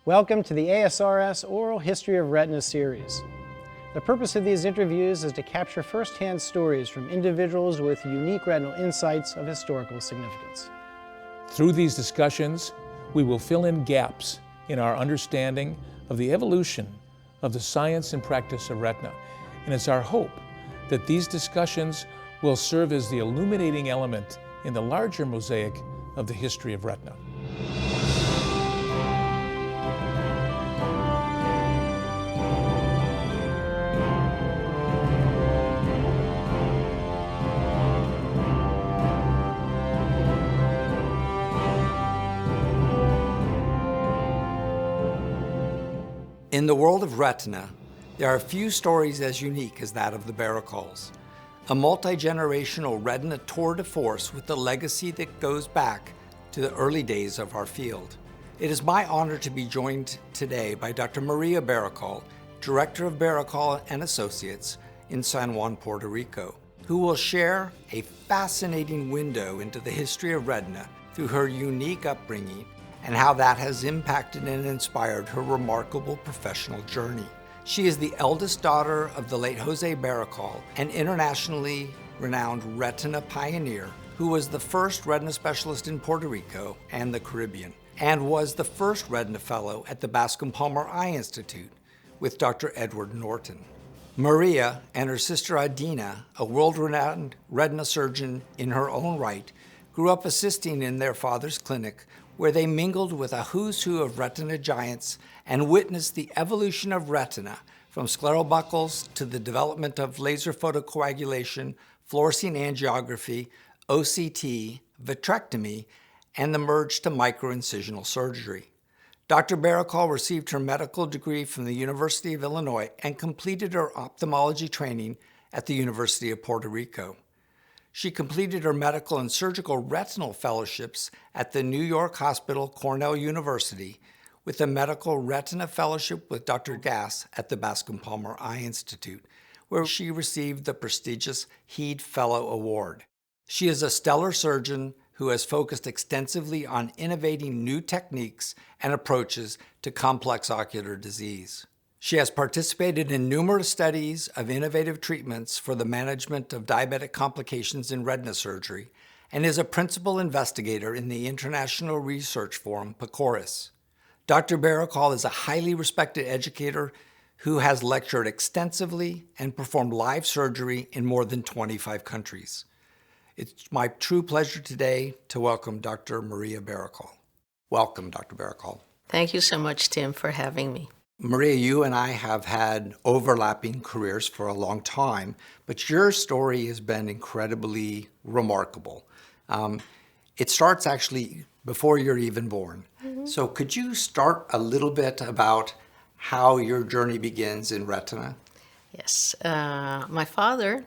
Welcome to the ASRS Oral History of Retina series. The purpose of these interviews is to capture first-hand stories from individuals with unique retinal insights of historical significance. Through these discussions, we will fill in gaps in our understanding of the evolution of the science and practice of retina. And it's our hope that these discussions will serve as the illuminating element in the larger mosaic of the history of retina. In the world of retina, there are few stories as unique as that of the Berrocals, a multi-generational retina tour de force with a legacy that goes back to the early days of our field. It is my honor to be joined today by Dr. Maria Berrocal, Director of Berrocal and Associates in San Juan, Puerto Rico, who will share a fascinating window into the history of retina through her unique upbringing and how that has impacted and inspired her remarkable professional journey. She is the eldest daughter of the late Jose Berrocal, an internationally renowned retina pioneer who was the first retina specialist in Puerto Rico and the Caribbean, and was the first retina fellow at the Bascom-Palmer Eye Institute with Dr. Edward Norton. Maria and her sister Adina, a world-renowned retina surgeon in her own right, grew up assisting in their father's clinic, where they mingled with a who's who of retina giants and witnessed the evolution of retina from scleral buckles to the development of laser photocoagulation, fluorescein angiography, OCT, vitrectomy, and the merge to microincisional surgery. Dr. Berrocal received her medical degree from the University of Illinois and completed her ophthalmology training at the University of Puerto Rico. She completed her medical and surgical retinal fellowships at the New York Hospital Cornell University with a medical retina fellowship with Dr. Gass at the Bascom-Palmer Eye Institute, where she received the prestigious Heed Fellow Award. She is a stellar surgeon who has focused extensively on innovating new techniques and approaches to complex ocular disease. She has participated in numerous studies of innovative treatments for the management of diabetic complications in retina surgery and is a principal investigator in the international research forum PCORIS. Dr. Berrocal is a highly respected educator who has lectured extensively and performed live surgery in more than 25 countries. It's my true pleasure today to welcome Dr. Maria Berrocal. Welcome, Dr. Berrocal. Thank you so much, Tim, for having me. Maria, you and I have had overlapping careers for a long time, but your story has been incredibly remarkable. It starts actually before you're even born. Mm-hmm. So could you start a little bit about how your journey begins in retina? Yes. My father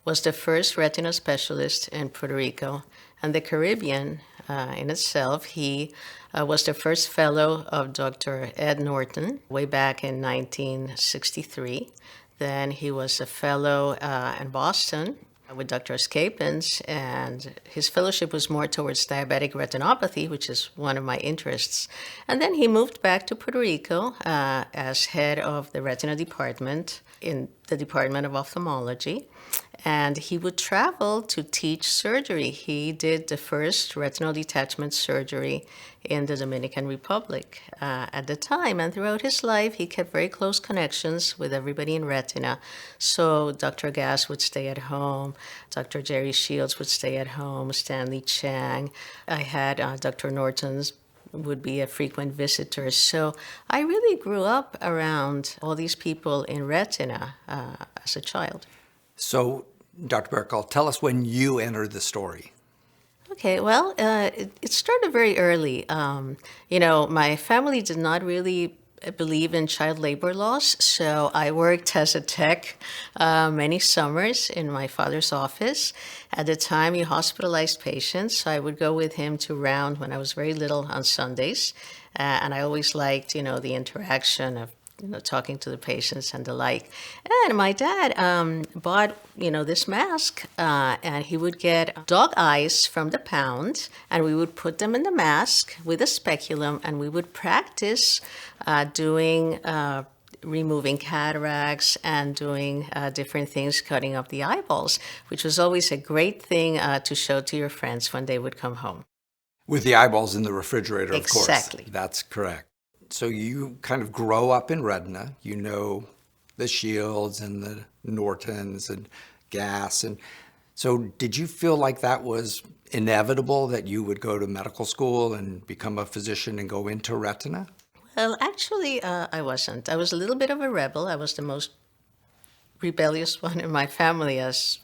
was the first retina specialist in Puerto Rico and the Caribbean in itself. He was the first fellow of Dr. Ed Norton way back in 1963. Then he was a fellow in Boston with Dr. Escapins, and his fellowship was more towards diabetic retinopathy, which is one of my interests. And then he moved back to Puerto Rico as head of the retina department in the Department of Ophthalmology. And he would travel to teach surgery. He did the first retinal detachment surgery in the Dominican Republic at the time. And throughout his life, he kept very close connections with everybody in retina. So Dr. Gass would stay at home. Dr. Jerry Shields would stay at home. Stanley Chang. I had Dr. Norton's would be a frequent visitor. So I really grew up around all these people in retina as a child. So, Dr. Berrocal, tell us when you entered the story. Okay, well, it started very early. My family did not really believe in child labor laws, so I worked as a tech many summers in my father's office. At the time, he hospitalized patients, so I would go with him to round when I was very little on Sundays, and I always liked, the interaction of talking to the patients and the like. And my dad bought, this mask, and he would get dog eyes from the pound, and we would put them in the mask with a speculum, and we would practice doing removing cataracts and doing different things, cutting up the eyeballs, which was always a great thing to show to your friends when they would come home. With the eyeballs in the refrigerator, of course. Exactly. That's correct. So you kind of grow up in retina. You know the Shields and the Nortons and Gas. And so did you feel like that was inevitable, that you would go to medical school and become a physician and go into retina? Well, actually, I wasn't. I was a little bit of a rebel. I was the most rebellious one in my family, as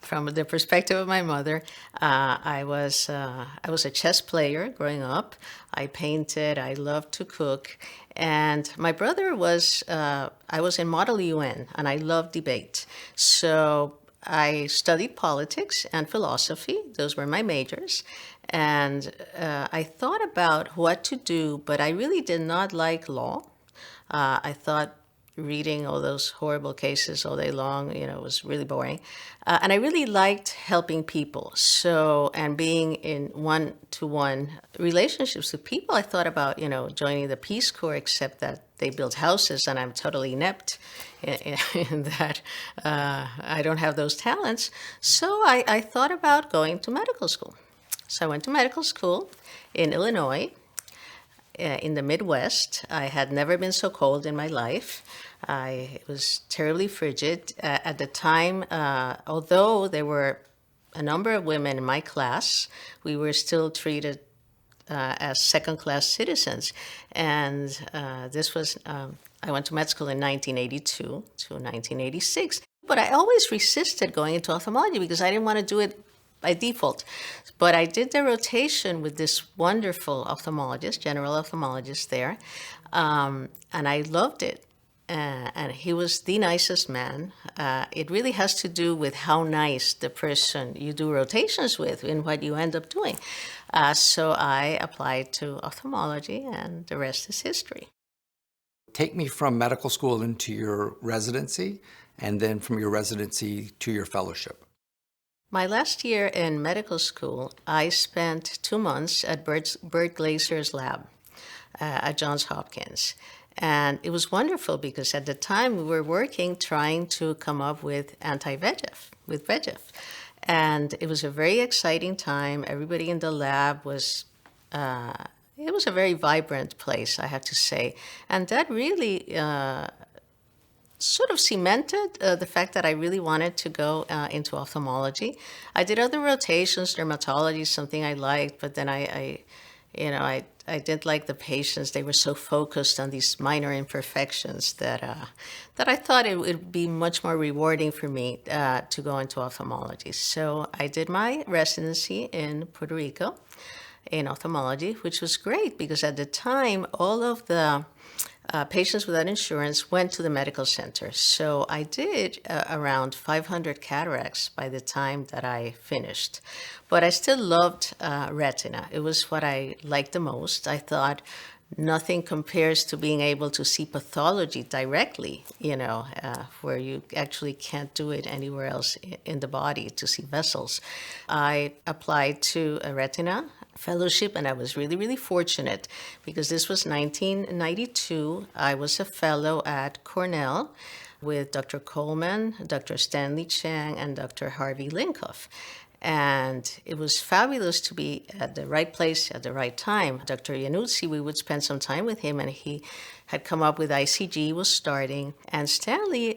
from the perspective of my mother. I was a chess player growing up. I painted. I loved to cook. And my brother was, I was in Model UN, and I loved debate. So I studied politics and philosophy. Those were my majors. And I thought about what to do, but I really did not like law. I thought reading all those horrible cases all day long, was really boring. And I really liked helping people. So, and being in one-to-one relationships with people, I thought about, joining the Peace Corps, except that they build houses and I'm totally inept in that I don't have those talents. So I thought about going to medical school. So I went to medical school in Illinois, in the Midwest. I had never been so cold in my life. It was terribly frigid. At the time, although there were a number of women in my class, we were still treated as second-class citizens. And this was, I went to med school in 1982 to 1986. But I always resisted going into ophthalmology because I didn't want to do it by default. But I did the rotation with this wonderful ophthalmologist, general ophthalmologist there, and I loved it. And he was the nicest man. It really has to do with how nice the person you do rotations with and what you end up doing. So I applied to ophthalmology, and the rest is history. Take me from medical school into your residency, and then from your residency to your fellowship. My last year in medical school, I spent 2 months at Bert Glazer's lab at Johns Hopkins. And it was wonderful because at the time we were working trying to come up with anti-VEGF, with VEGF. And it was a very exciting time. Everybody in the lab was, it was a very vibrant place, I have to say. And that really sort of cemented the fact that I really wanted to go into ophthalmology. I did other rotations, dermatology, something I liked, but then I didn't like the patients. They were so focused on these minor imperfections that I thought it would be much more rewarding for me to go into ophthalmology. So I did my residency in Puerto Rico in ophthalmology, which was great because at the time, all of the patients without insurance went to the medical center. So I did around 500 cataracts by the time that I finished. But I still loved retina. It was what I liked the most. I thought nothing compares to being able to see pathology directly, where you actually can't do it anywhere else in the body to see vessels. I applied to a retina fellowship, and I was really, really fortunate because this was 1992. I was a fellow at Cornell with Dr. Coleman, Dr. Stanley Chang, and Dr. Harvey Linkoff. And it was fabulous to be at the right place at the right time. Dr. Iannuzzi, we would spend some time with him, and he had come up with ICG, was starting, and Stanley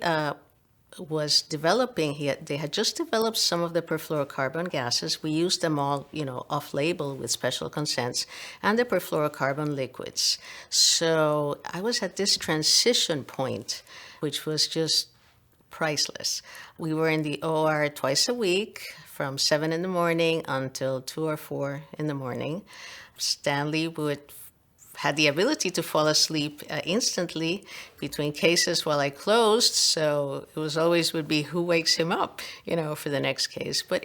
was developing. They had just developed some of the perfluorocarbon gases. We used them all, off-label with special consents, and the perfluorocarbon liquids. So I was at this transition point, which was just priceless. We were in the OR twice a week, from 7 in the morning until 2 or 4 in the morning. Stanley had the ability to fall asleep instantly between cases while I closed, so it was always would be who wakes him up, for the next case. But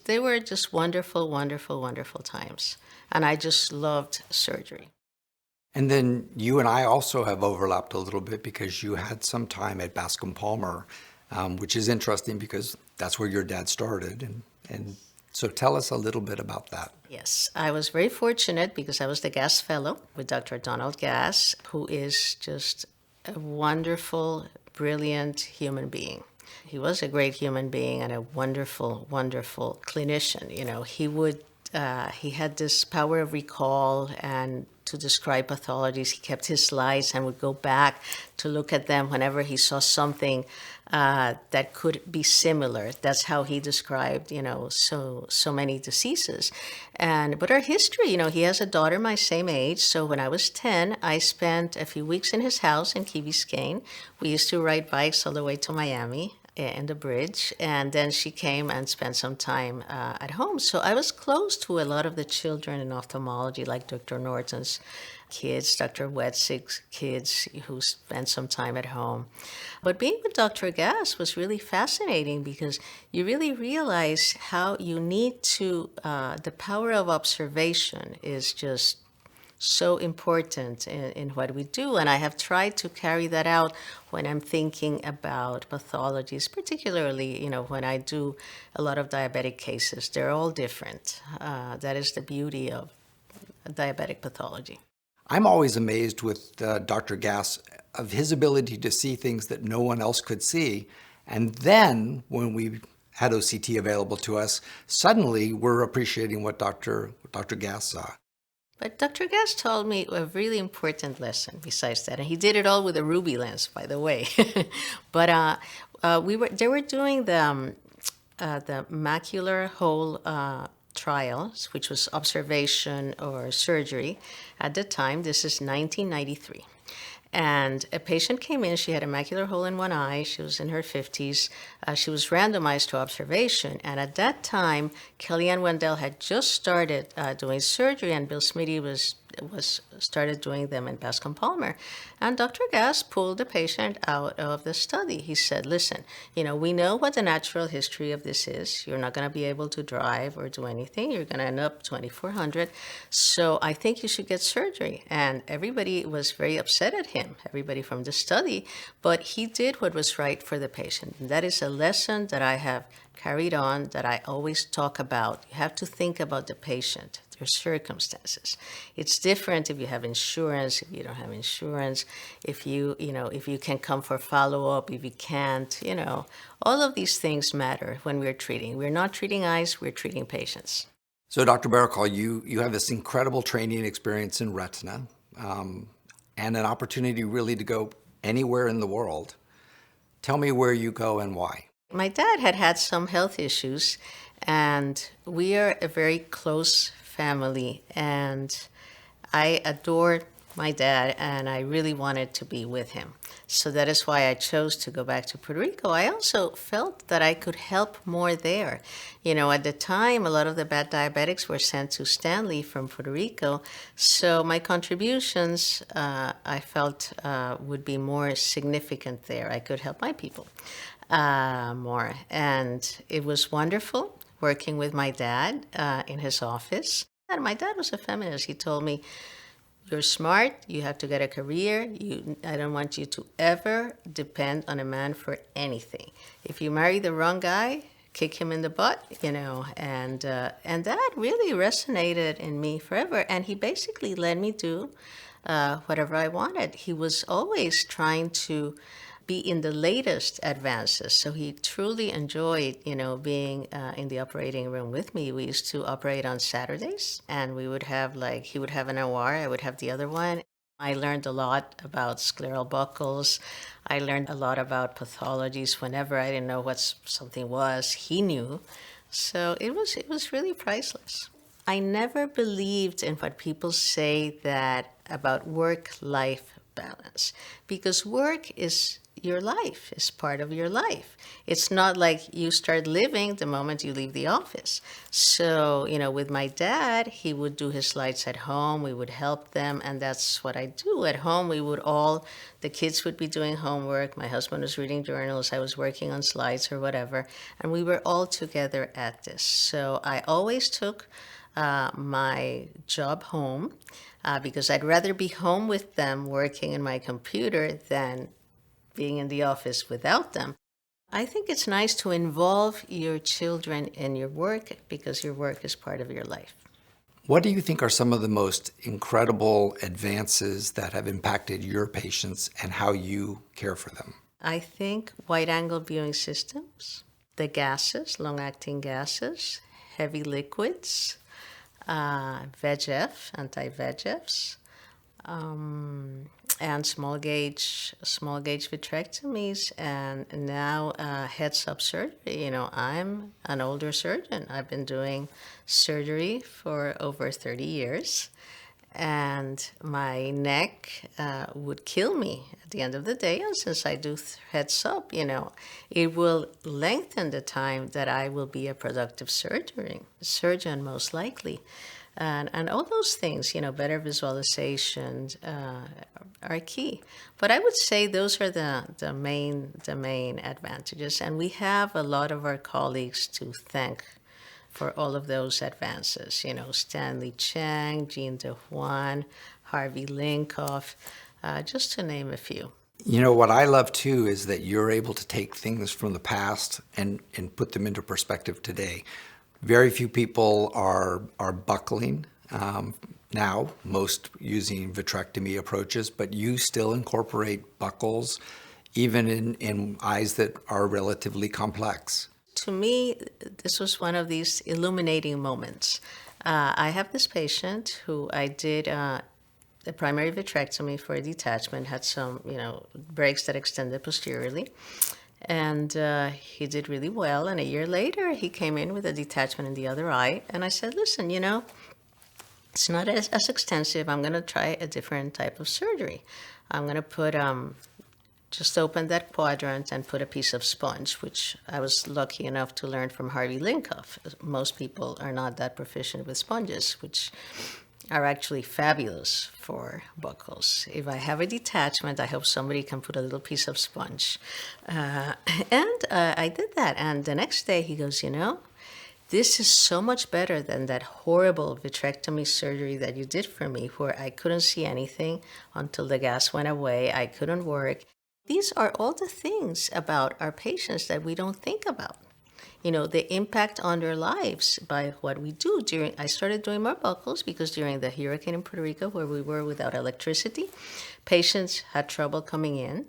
they were just wonderful, wonderful, wonderful times. And I just loved surgery. And then you and I also have overlapped a little bit because you had some time at Bascom Palmer, which is interesting because that's where your dad started. And so tell us a little bit about that. Yes, I was very fortunate because I was the Gass Fellow with Dr. Donald Gass, who is just a wonderful, brilliant human being. He was a great human being and a wonderful, wonderful clinician. You know, he had this power of recall and to describe pathologies. He kept his slides and would go back to look at them whenever he saw something that could be similar. That's how he described, so many diseases. But our history, he has a daughter my same age. So when I was 10, I spent a few weeks in his house in Key Biscayne. We used to ride bikes all the way to Miami in the bridge, and then she came and spent some time at home. So I was close to a lot of the children in ophthalmology, like Dr. Norton's kids, Dr. Wetzig's kids who spent some time at home. But being with Dr. Gass was really fascinating because you really realize how you need to, the power of observation is just so important in what we do. And I have tried to carry that out when I'm thinking about pathologies, particularly, when I do a lot of diabetic cases. They're all different. That is the beauty of diabetic pathology. I'm always amazed with Dr. Gass of his ability to see things that no one else could see. And then when we had OCT available to us, suddenly we're appreciating what Dr. Gass saw. But Dr. Gass told me a really important lesson besides that, and he did it all with a ruby lens, by the way. But they were doing the macular hole trials, which was observation or surgery at the time. This is 1993. And a patient came in, she had a macular hole in one eye, she was in her 50s, she was randomized to observation, and at that time, Kellyanne Wendell had just started doing surgery, and Bill Smitty was started doing them in Bascom Palmer. And Dr. Gass pulled the patient out of the study. He said, listen, we know what the natural history of this is. You're not going to be able to drive or do anything. You're going to end up 2,400. So I think you should get surgery. And everybody was very upset at him, everybody from the study. But he did what was right for the patient. And that is a lesson that I have carried on, that I always talk about. You have to think about the patient, their circumstances. It's different if you have insurance, if you don't have insurance, if you can come for follow-up, if you can't, all of these things matter when we're treating. We're not treating eyes, we're treating patients. So Dr. Berrocal, you have this incredible training experience in retina and an opportunity really to go anywhere in the world. Tell me where you go and why. My dad had some health issues, and we are a very close family, and I adored my dad, and I really wanted to be with him. So that is why I chose to go back to Puerto Rico. I also felt that I could help more there. At the time, a lot of the bad diabetics were sent to Stanley from Puerto Rico, so my contributions, I felt, would be more significant there. I could help my people more. And it was wonderful working with my dad in his office. And my dad was a feminist. He told me, you're smart, you have to get a career. I don't want you to ever depend on a man for anything. If you marry the wrong guy, kick him in the butt, and that really resonated in me forever. And he basically let me do whatever I wanted. He was always trying to be in the latest advances. So he truly enjoyed, being in the operating room with me. We used to operate on Saturdays, and we would have he would have an OR, I would have the other one. I learned a lot about scleral buckles. I learned a lot about pathologies. Whenever I didn't know what something was, he knew. So it was really priceless. I never believed in what people say that about work-life balance, because work is your life, is part of your life. It's not like you start living the moment you leave the office. So, with my dad, he would do his slides at home, we would help them, and that's what I do. At home, the kids would be doing homework, my husband was reading journals, I was working on slides or whatever, and we were all together at this. So I always took my job home. because I'd rather be home with them working in my computer than being in the office without them. I think it's nice to involve your children in your work because your work is part of your life. What do you think are some of the most incredible advances that have impacted your patients and how you care for them? I think wide-angle viewing systems, the gases, long-acting gases, heavy liquids, VEGF, anti-VEGFs, and small gauge vitrectomies, and now heads-up surgery. I'm an older surgeon. I've been doing surgery for over 30 years, and my neck would kill me at the end of the day. And since I do heads-up, it will lengthen the time that I will be a productive surgeon most likely. And all those things, better visualization are key. But I would say those are the main advantages. And we have a lot of our colleagues to thank for all of those advances. Stanley Chang, Jean De Juan, Harvey Linkoff, just to name a few. What I love too is that you're able to take things from the past and put them into perspective today. Very few people are buckling now, most using vitrectomy approaches, but you still incorporate buckles even in eyes that are relatively complex. To me, this was one of these illuminating moments. I have this patient who I did the primary vitrectomy for a detachment, had some, breaks that extended posteriorly. And he did really well. And a year later, he came in with a detachment in the other eye. And I said, listen, it's not as extensive. I'm going to try a different type of surgery. I'm going to put, just open that quadrant and put a piece of sponge, which I was lucky enough to learn from Harvey Linkoff. Most people are not that proficient with sponges, which are actually fabulous for buckles. If I have a detachment, I hope somebody can put a little piece of sponge. And I did that. And the next day he goes, this is so much better than that horrible vitrectomy surgery that you did for me, where I couldn't see anything until the gas went away. I couldn't work. These are all the things about our patients that we don't think about. The impact on their lives by what we do. I started doing more buckles because during the hurricane in Puerto Rico, where we were without electricity, patients had trouble coming in.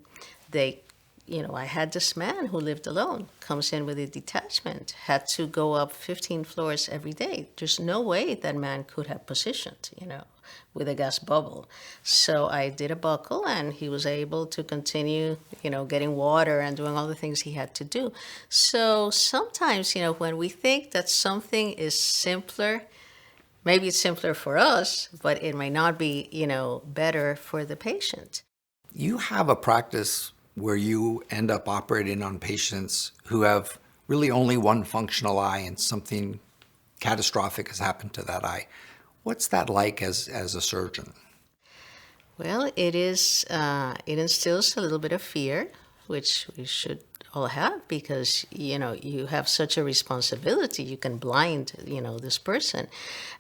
I had this man who lived alone, comes in with a detachment, had to go up 15 floors every day. There's no way that man could have positioned, with a gas bubble. So I did a buckle and he was able to continue, getting water and doing all the things he had to do. So sometimes, when we think that something is simpler, maybe it's simpler for us, but it may not be, better for the patient. You have a practice where you end up operating on patients who have really only one functional eye and something catastrophic has happened to that eye. What's that like as a surgeon? Well, it instills a little bit of fear, which we should all have, because, you have such a responsibility. You can blind, this person.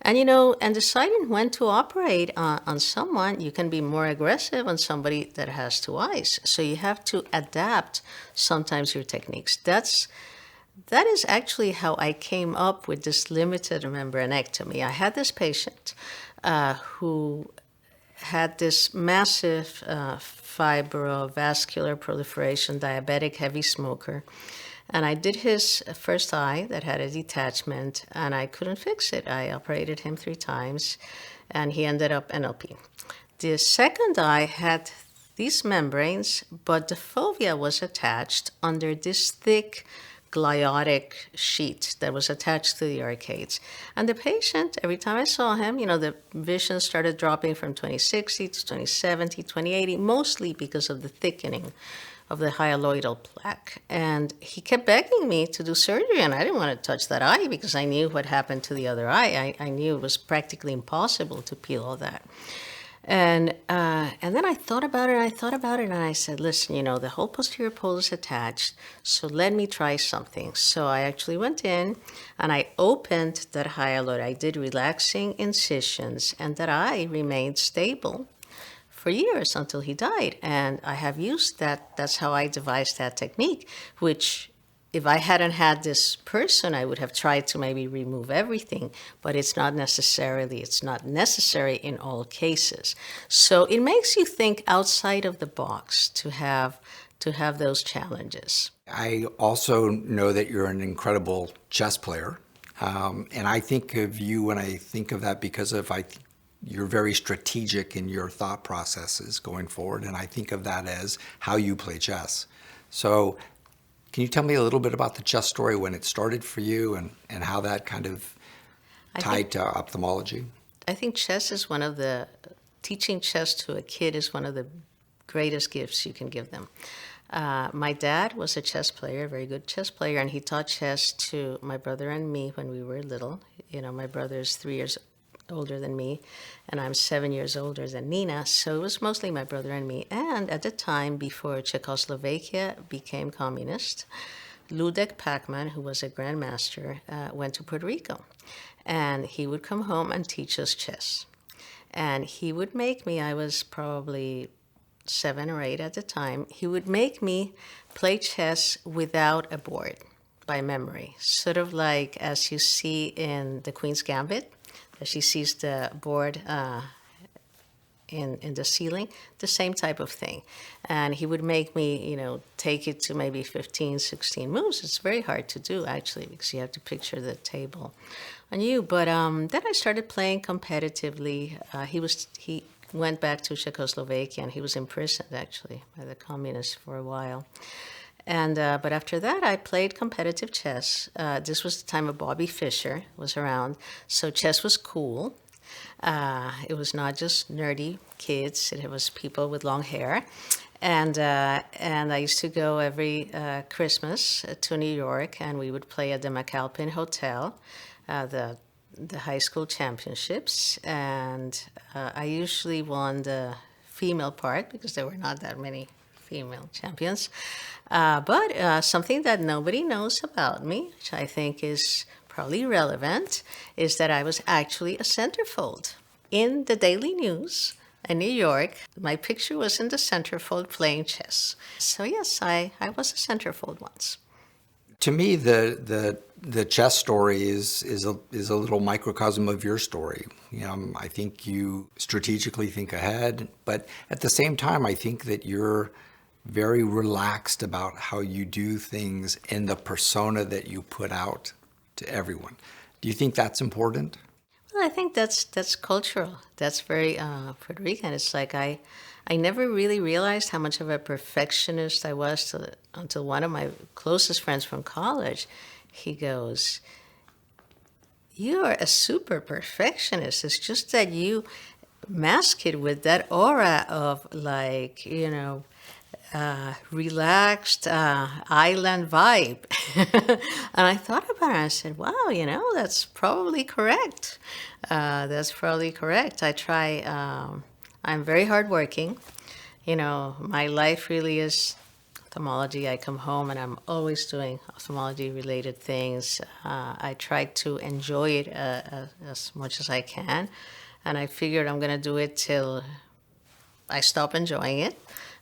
And, and deciding when to operate on someone, you can be more aggressive on somebody that has two eyes. So you have to adapt sometimes your techniques. That is actually how I came up with this limited membranectomy. I had this patient who had this massive fibrovascular proliferation, diabetic, heavy smoker. And I did his first eye that had a detachment, and I couldn't fix it. I operated him 3 times, and he ended up NLP. The second eye had these membranes, but the fovea was attached under this thick gliotic sheet that was attached to the arcades. And the patient, every time I saw him, the vision started dropping from 20/60 to 20/70, 20/80, mostly because of the thickening of the hyaloidal plaque. And he kept begging me to do surgery, and I didn't want to touch that eye because I knew what happened to the other eye. I knew it was practically impossible to peel all that. And then I thought about it, and I thought about it, and I said, listen, the whole posterior pole is attached, so let me try something. So I actually went in, and I opened that hyaluronic. I did relaxing incisions, and that eye remained stable for years until he died. And I have used that. That's how I devised that technique, which if I hadn't had this person, I would have tried to maybe remove everything, but it's not necessary in all cases. So it makes you think outside of the box to have those challenges. I also know that you're an incredible chess player. And I think of you when I think of that because you're very strategic in your thought processes going forward. And I think of that as how you play chess. So can you tell me a little bit about the chess story, when it started for you and how that kind of tied to ophthalmology? I think teaching chess to a kid is one of the greatest gifts you can give them. My dad was a chess player, a very good chess player, and he taught chess to my brother and me when we were little. My brother is 3 years older than me, and I'm 7 years older than Nina, so it was mostly my brother and me. And at the time, before Czechoslovakia became communist, Ludek Pachman, who was a grandmaster, went to Puerto Rico, and he would come home and teach us chess. And he would make me, I was probably 7 or 8 at the time, he would make me play chess without a board, by memory, sort of like as you see in The Queen's Gambit. She sees the board in the ceiling, the same type of thing. And he would make me, take it to maybe 15, 16 moves. It's very hard to do, actually, because you have to picture the table on you. But then I started playing competitively. He went back to Czechoslovakia, and he was imprisoned, actually, by the communists for a while. And but after that, I played competitive chess. This was the time of Bobby Fischer was around, so chess was cool. It was not just nerdy kids; it was people with long hair. And I used to go every Christmas to New York, and we would play at the McAlpin Hotel, the high school championships. And I usually won the female part because there were not that many female champions. But something that nobody knows about me, which I think is probably relevant, is that I was actually a centerfold. In the Daily News in New York, my picture was in the centerfold playing chess. So yes, I was a centerfold once. To me, the chess story is a little microcosm of your story. I think you strategically think ahead, but at the same time, I think that you're very relaxed about how you do things and the persona that you put out to everyone. Do you think that's important? Well, I think that's cultural. That's very Puerto Rican. It's like I never really realized how much of a perfectionist I was until one of my closest friends from college, he goes, "You're a super perfectionist. It's just that you mask it with that aura of relaxed island vibe." And I thought about it and I said, wow, that's probably correct. I try, I'm very hardworking. My life really is ophthalmology. I come home and I'm always doing ophthalmology related things. I try to enjoy it as much as I can. And I figured I'm going to do it till I stop enjoying it.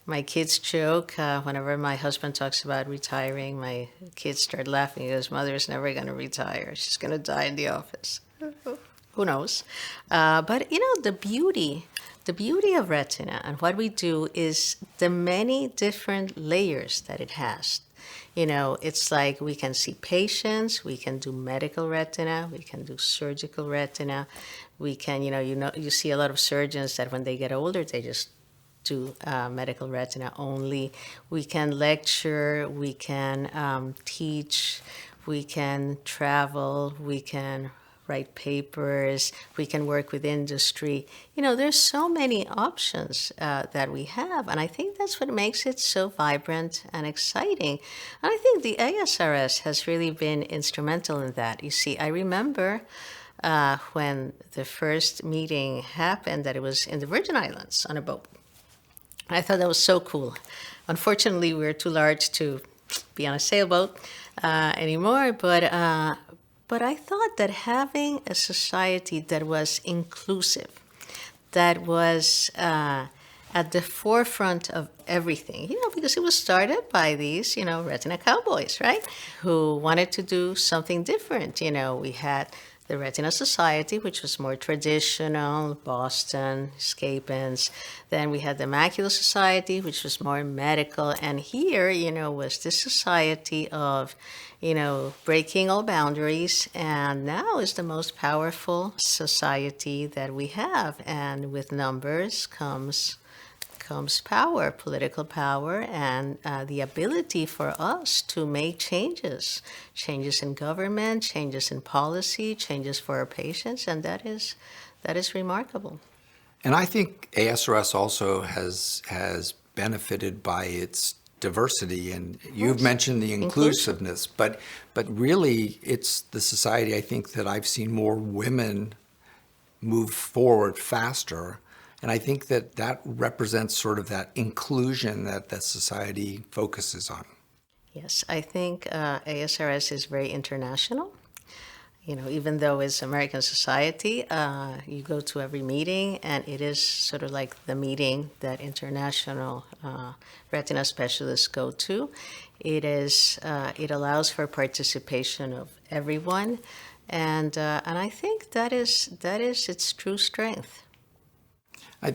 My kids joke whenever my husband talks about retiring, my kids start laughing because mother's never going to retire. She's going to die in the office. Who knows? But the beauty of retina and what we do is the many different layers that it has. It's like we can see patients, we can do medical retina, we can do surgical retina. We can, you see a lot of surgeons that when they get older, they just do medical retina only. We can lecture, we can teach, we can travel, we can write papers, we can work with industry. There's so many options that we have, and I think that's what makes it so vibrant and exciting. And I think the ASRS has really been instrumental in that. You see, I remember when the first meeting happened, that it was in the Virgin Islands on a boat. I thought that was so cool. Unfortunately, we were too large to be on a sailboat anymore, but I thought that having a society that was inclusive, that was at the forefront of everything, because it was started by these, retina cowboys, right? Who wanted to do something different. We had the Retina Society, which was more traditional, Boston, Scapins. Then we had the Macular Society, which was more medical. And here, was this society of, breaking all boundaries. And now is the most powerful society that we have. And with numbers comes power, political power, and the ability for us to make changes in government, changes in policy, changes for our patients, and that is remarkable. And I think ASRS also has benefited by its diversity, and you've mentioned the inclusiveness, but really it's the society, I think, that I've seen more women move forward faster. And I think that represents sort of that inclusion that the society focuses on. Yes, I think ASRS is very international. Even though it's American society, you go to every meeting, and it is sort of like the meeting that international retina specialists go to. It allows for participation of everyone, and I think that is its true strength.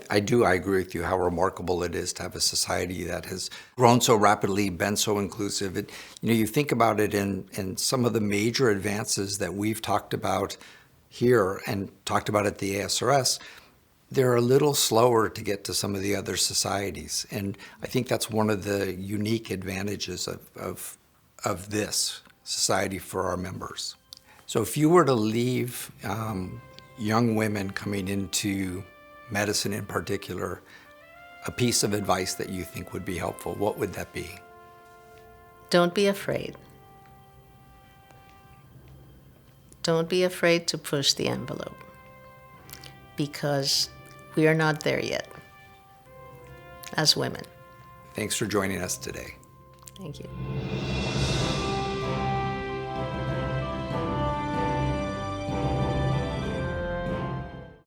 I agree with you how remarkable it is to have a society that has grown so rapidly, been so inclusive. You think about it in some of the major advances that we've talked about here and talked about at the ASRS, they're a little slower to get to some of the other societies. And I think that's one of the unique advantages of this society for our members. So if you were to leave young women coming into medicine in particular, a piece of advice that you think would be helpful, what would that be? Don't be afraid. Don't be afraid to push the envelope, because we are not there yet as women. Thanks for joining us today. Thank you.